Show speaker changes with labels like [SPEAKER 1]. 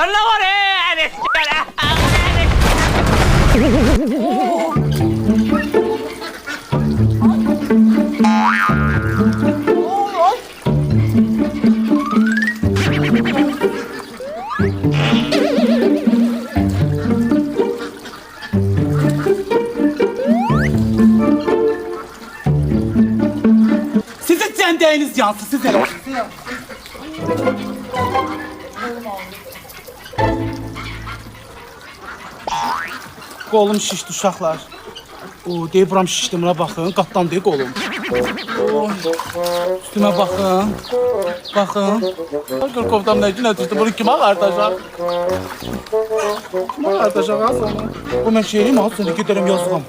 [SPEAKER 1] Allah var Enes gel.
[SPEAKER 2] Sizin cendeğiniz yansın size. Kolum şişdi uşaqlar. Deyib buram şişdim, buna baxın, qatdan deyib kolum. Üstümə baxın, baxın. Gör kovdam nə ki, nə düşdü, bunu kim ağardacaq? Kim ağardacaq ha sonra? Bu mən şehriyim ha, sonra gedərəm yazıqam.